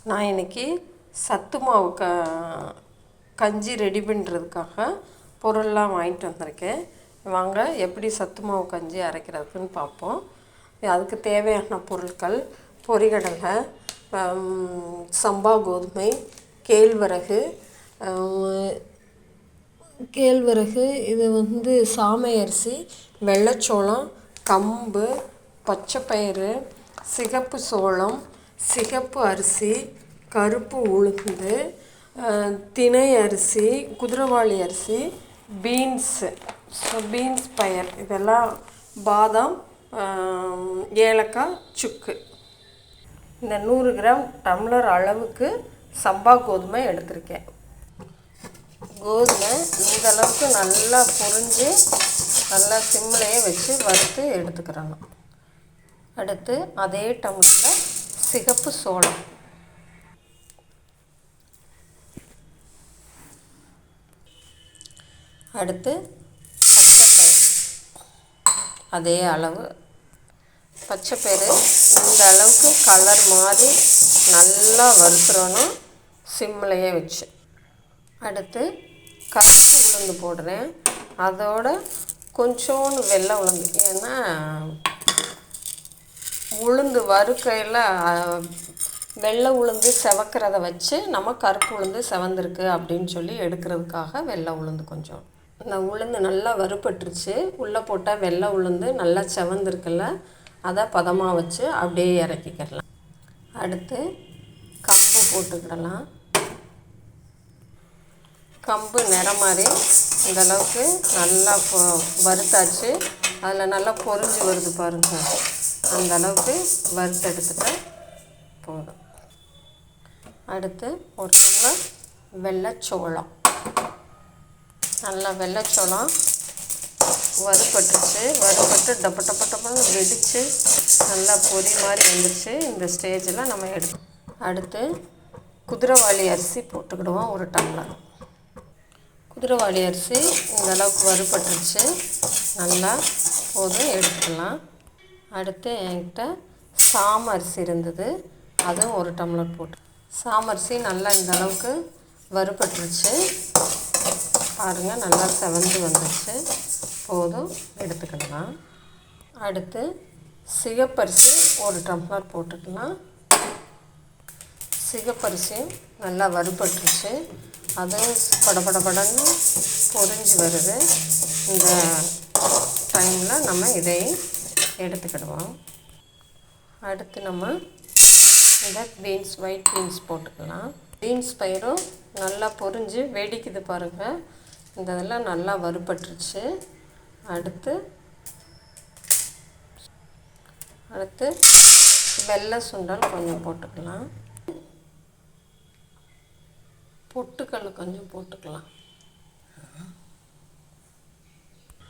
நான் இன்றைக்கி சத்து மாவு கஞ்சி ரெடி பண்ணுறதுக்காக பொருள்லாம் வாங்கிட்டு வந்திருக்கேன். வாங்க எப்படி சத்து மாவு கஞ்சி அரைக்கிறதுன்னு பார்ப்போம். அதுக்கு தேவையான பொருட்கள்: பொரிகடலை, சம்பா கோதுமை, கேழ்வரகு, இது சாமை அரிசி, வெள்ளைச்சோளம், கம்பு, பச்சைப்பயிறு, சிகப்பு சோளம், சிகப்பு அரிசி, கருப்பு உளுந்து, தினை அரிசி, குதிரைவாலி அரிசி, பீன்ஸ் பயர், இதெல்லாம் பாதாம், ஏலக்காய், சுக்கு. இந்த 100 கிராம் டம்ளர் அளவுக்கு சம்பா கோதுமை எடுத்திருக்கேன். கோதுமை இந்த அளவுக்கு நல்லா பொரிஞ்சு நல்லா சிம்லையே வச்சு வறுத்து எடுத்துக்கிறாங்க. அடுத்து அதே டம்ளரில் சிகப்பு சோளம், அடுத்து பச்சைப்பயிறு அதே அளவு. பச்சைப்பயிறு இந்த அளவுக்கு கலர் மாதிரி நல்லா வறுத்துறணும் சிம்லையே வச்சு. அடுத்து கருப்பு உளுந்து போடுறேன், அதோட கொஞ்சோண்டு வெள்ளை உளுந்து. ஏன்னா உளுந்து வறுக்கையில் வெள்ளை உளுந்து செவக்கிறத வச்சு நம்ம கருப்பு உளுந்து செவந்திருக்கு அப்படின்னு சொல்லி எடுக்கிறதுக்காக வெள்ளை உளுந்து கொஞ்சம். இந்த உளுந்து நல்லா வறுபட்டுருச்சு, உள்ளே போட்டால் வெள்ளை உளுந்து நல்லா செவந்திருக்குல்ல, அதை பதமாக வச்சு அப்படியே இறக்கிக்கிடலாம். அடுத்து கம்பு போட்டுக்கிடலாம். கம்பு நிறம் மாதிரி இந்தளவுக்கு நல்லா வறுத்தாச்சு. அதில் நல்லா பொரிஞ்சு வருது பாருங்கள், அந்த அளவுக்கு வறுத்து எடுத்துகிட்டா போதும். அடுத்து ஒரு டம்ளர் வெள்ளைச்சோளம். நல்லா வெள்ளைச்சோளம் வறுபட்டு டப்பன்னு வெடித்து நல்லா பொரி மாதிரி வந்துடுச்சு. இந்த ஸ்டேஜில் நம்ம எடுத்து அடுத்து குதிரைவாலி அரிசி போட்டுக்கிடுவோம். ஒரு டம்ளர் குதிரைவாலி அரிசி இந்த அளவுக்கு வறுபட்டுருச்சு, நல்லா போதும், எடுத்துக்கலாம். அடுத்து என்கிட்ட சாமை அரிசி இருந்தது, அதுவும் ஒரு டம்ளர் போட்டு. சாமரிசி நல்லா இந்த அளவுக்கு வறுபட்டுருச்சு பாருங்கள், நல்லா செவந்து வந்துடுச்சு, போதும், எடுத்துக்கலாம். அடுத்து சிகப்பரிசி ஒரு டம்ளர் போட்டுக்கலாம். சிகப்பரிசியும் நல்லா வறுபட்டுருச்சு, அதுவும் படபடன்னு பொரிஞ்சு வருது. இந்த டைமில் நம்ம இதையும் எடுத்துக்கிடுவோம். அடுத்து நம்ம இந்த ஒயிட் பீன்ஸ் போட்டுக்கலாம். பீன்ஸ் பயிரும் நல்லா பொரிஞ்சு வெடிக்குது பாருங்கள், இந்த இதெல்லாம் நல்லா வறுபட்டுருச்சு. அடுத்து வெள்ளை சுண்டல் கொஞ்சம் போட்டுக்கலாம். பொட்டுக்கல் கொஞ்சம் போட்டுக்கலாம்.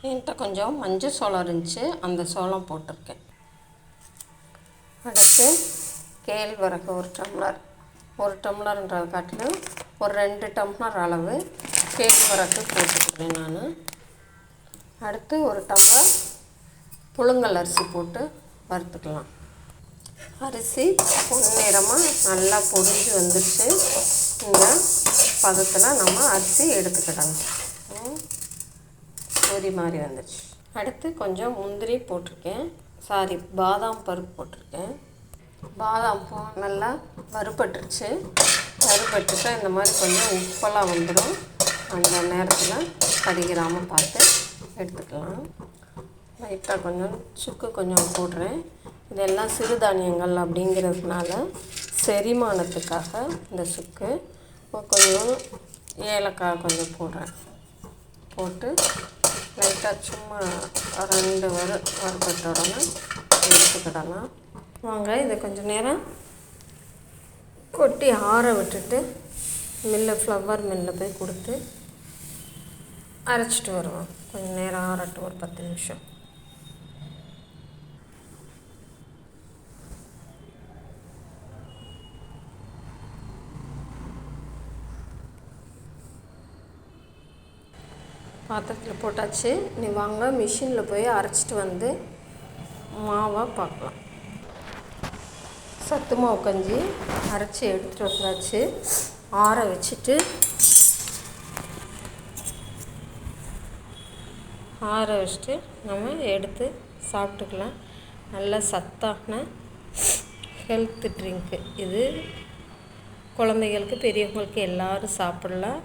என்கிட்ட கொஞ்சம் மஞ்சள் சோளம் இருந்துச்சு, அந்த சோளம் போட்டிருக்கேன். அடுத்து கேழ்வரகு ஒரு டம்ளர்ன்ற காட்டிலும் ஒரு 2 டம்ளர் அளவு கேழ்வரகு போட்டுக்கிறேன் நான். அடுத்து ஒரு டம்ளர் புழுங்கல் அரிசி போட்டு வறுத்துக்கலாம். அரிசி பொன்னிறமாக நல்லா பொரிஞ்சு வந்துடுச்சு. இந்த பதத்தில் நம்ம அரிசி எடுத்துக்கிடலாம். பொரி மாதிரி வந்துடுச்சு. அடுத்து கொஞ்சம் முந்திரி போட்டிருக்கேன், பாதாம் பருப்பு போட்டிருக்கேன். பாதாம் நல்லா வறுபட்டுருச்சு. இந்த மாதிரி கொஞ்சம் உப்பெல்லாம் வந்துடும், அந்த நேரத்தில் கடிக்கிறாமல் பார்த்து எடுத்துக்கலாம். லைட்டாக கொஞ்சம் சுக்கு கொஞ்சம் போடுறேன். இதெல்லாம் சிறுதானியங்கள் அப்படிங்கிறதுனால செரிமானத்துக்காக இந்த சுக்கு. கொஞ்சம் ஏலக்காய் கொஞ்சம் போடுறேன். போட்டு லைட்டாக சும்மா 2 வறுபட்டோடனே எடுத்துக்கிடலாம். வாங்க, இதை கொஞ்சம் நேரம் கொட்டி ஆற விட்டுட்டு ஃப்ளவர் மில்லில் போய் கொடுத்து அரைச்சிட்டு வருவோம். கொஞ்சம் நேரம் ஆறட்டும், ஒரு 10 நிமிஷம். பாத்திரத்தில் போட்டாச்சு. நீ வாங்க மிஷினில் போய் அரைச்சிட்டு வந்து மாவை பார்க்கலாம். சத்து மாவு கஞ்சி அரைச்சி எடுத்துகிட்டு வந்தாச்சு. ஆற வச்சுட்டு நம்ம எடுத்து சாப்பிட்டுக்கலாம். நல்ல சத்தான ஹெல்த் ட்ரிங்க்கு இது. குழந்தைகளுக்கு பெரியவங்களுக்கு எல்லோரும் சாப்பிட்லாம்.